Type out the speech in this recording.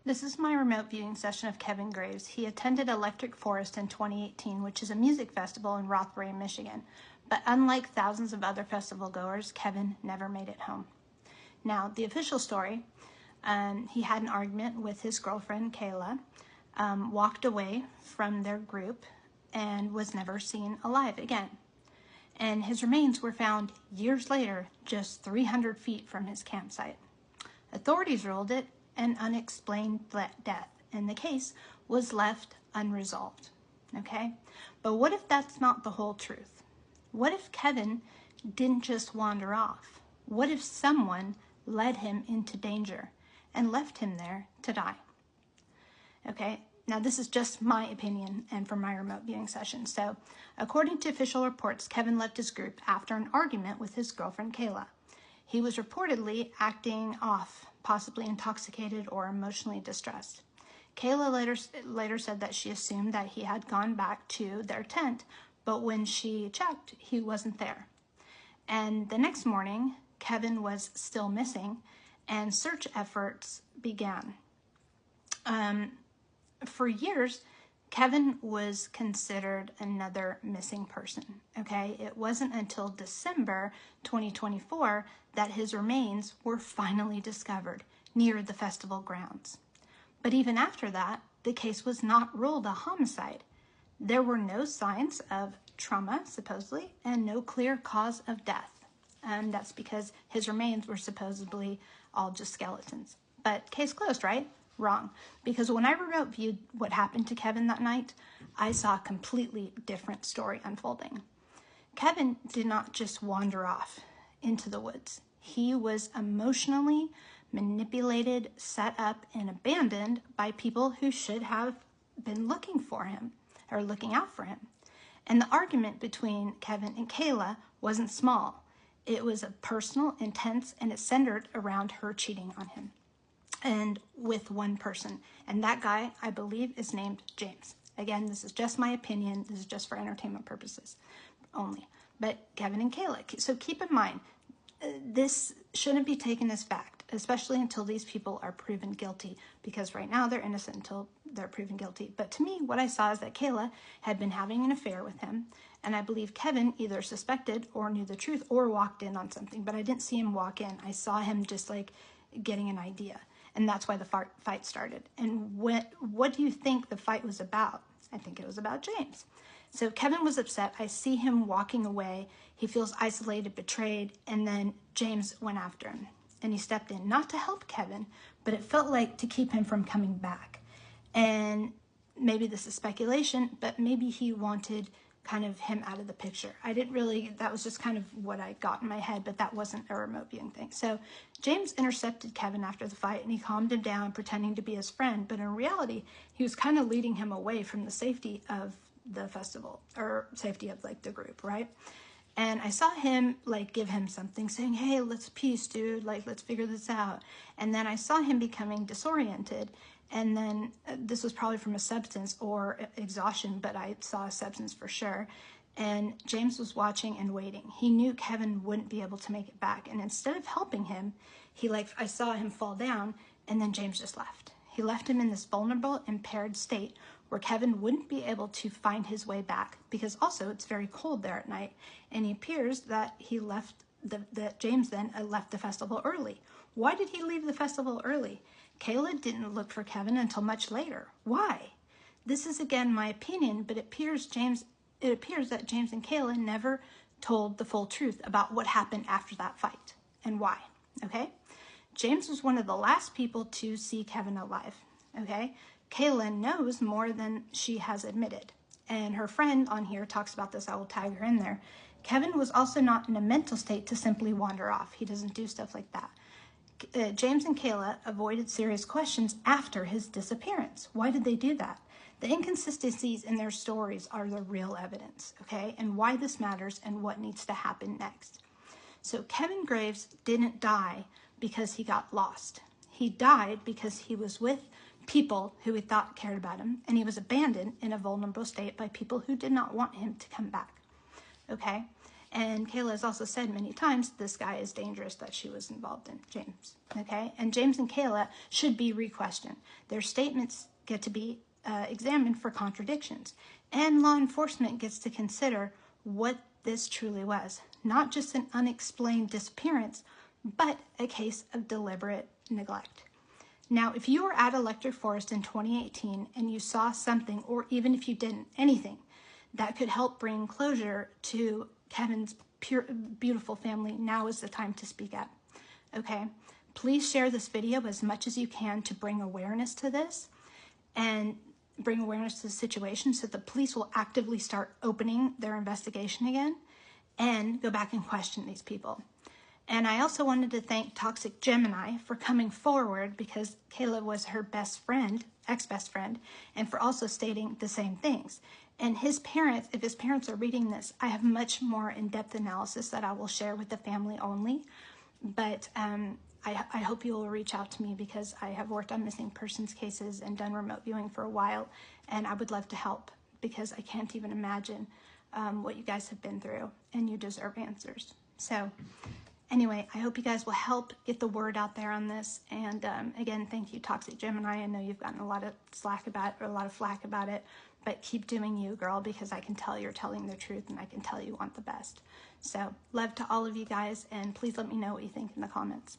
This is my remote viewing session of Kevin Graves. He attended Electric Forest in 2018, which is a music festival in Rothbury, Michigan. But unlike thousands of other festival goers, Kevin never made it home. Now, the official story, he had an argument with his girlfriend, Kayla, walked away from their group, and was never seen alive again. And his remains were found years later, just 300 feet from his campsite. Authorities ruled it an unexplained death, and the case was left unresolved. Okay? But what if that's not the whole truth? What if Kevin didn't just wander off? What if someone led him into danger and left him there to die? Okay, now this is just my opinion and from my remote viewing session. So, according to official reports, Kevin left his group after an argument with his girlfriend, Kayla. He was reportedly acting off, possibly intoxicated or emotionally distressed. Kayla later said that she assumed that he had gone back to their tent, but when she checked, he wasn't there. And the next morning, Kevin was still missing, and search efforts began. For years, Kevin was considered another missing person, okay? It wasn't until December 2024 that his remains were finally discovered near the festival grounds. But even after that, the case was not ruled a homicide. There were no signs of trauma, supposedly, and no clear cause of death. And that's because his remains were supposedly all just skeletons. But case closed, right? Wrong. Because when I remote viewed what happened to Kevin that night, I saw a completely different story unfolding. Kevin did not just wander off into the woods. He was emotionally manipulated, set up, and abandoned by people who should have been looking for him or looking out for him. And the argument between Kevin and Kayla wasn't small. It was a personal, intense, and it centered around her cheating on him. And with one person. And that guy, I believe, is named James. Again, this is just my opinion. This is just for entertainment purposes only. But Kevin and Kayla. So keep in mind, this shouldn't be taken as fact, especially until these people are proven guilty, because right now they're innocent until they're proven guilty. But to me, what I saw is that Kayla had been having an affair with him, and I believe Kevin either suspected or knew the truth or walked in on something, but I didn't see him walk in. I saw him just like getting an idea. And that's why the fight started. And what do you think the fight was about? I think it was about James. So Kevin was upset. I see him walking away. He feels isolated, betrayed, and then James went after him. And he stepped in, not to help Kevin, but it felt like to keep him from coming back. And maybe this is speculation, but maybe he wanted kind of him out of the picture. That was just kind of what I got in my head, but that wasn't a remote viewing thing. So James intercepted Kevin after the fight, and he calmed him down, pretending to be his friend, but in reality, he was kind of leading him away from the safety of the festival, or safety of like the group, right? And I saw him like give him something, saying, hey, let's peace, dude, like let's figure this out. And then I saw him becoming disoriented. And then this was probably from a substance or exhaustion, but I saw a substance for sure. And James was watching and waiting. He knew Kevin wouldn't be able to make it back. And instead of helping him, I saw him fall down, and then James just left. He left him in this vulnerable, impaired state where Kevin wouldn't be able to find his way back, because also it's very cold there at night. And it appears that James then left the festival early. Why did he leave the festival early? Kayla didn't look for Kevin until much later. Why? This is again my opinion, but it appears that James and Kayla never told the full truth about what happened after that fight and why. Okay? James was one of the last people to see Kevin alive. Okay? Kayla knows more than she has admitted. And her friend on here talks about this. I will tag her in there. Kevin was also not in a mental state to simply wander off. He doesn't do stuff like that. James and Kayla avoided serious questions after his disappearance. Why did they do that? The inconsistencies in their stories are the real evidence, okay? And why this matters and what needs to happen next. So Kevin Graves didn't die because he got lost. He died because he was with people who he thought cared about him, and he was abandoned in a vulnerable state by people who did not want him to come back, okay? And Kayla has also said many times this guy is dangerous that she was involved in, James. Okay? And James and Kayla should be re-questioned. Their statements get to be examined for contradictions. And law enforcement gets to consider what this truly was. Not just an unexplained disappearance, but a case of deliberate neglect. Now, if you were at Electric Forest in 2018 and you saw something, or even if you didn't, anything that could help bring closure to Kevin's beautiful family, now is the time to speak up. Okay? Please share this video as much as you can to bring awareness to this and bring awareness to the situation so the police will actively start opening their investigation again and go back and question these people. And I also wanted to thank Toxic Gemini for coming forward because Kayla was her best friend, ex-best friend, and for also stating the same things. And his parents, if his parents are reading this, I have much more in-depth analysis that I will share with the family only. But I hope you will reach out to me because I have worked on missing persons cases and done remote viewing for a while. And I would love to help because I can't even imagine what you guys have been through, and you deserve answers. So anyway, I hope you guys will help get the word out there on this. And again, thank you, Toxic Gemini. I know you've gotten a lot of flack about it, but keep doing you, girl, because I can tell you're telling the truth and I can tell you want the best. So love to all of you guys, and please let me know what you think in the comments.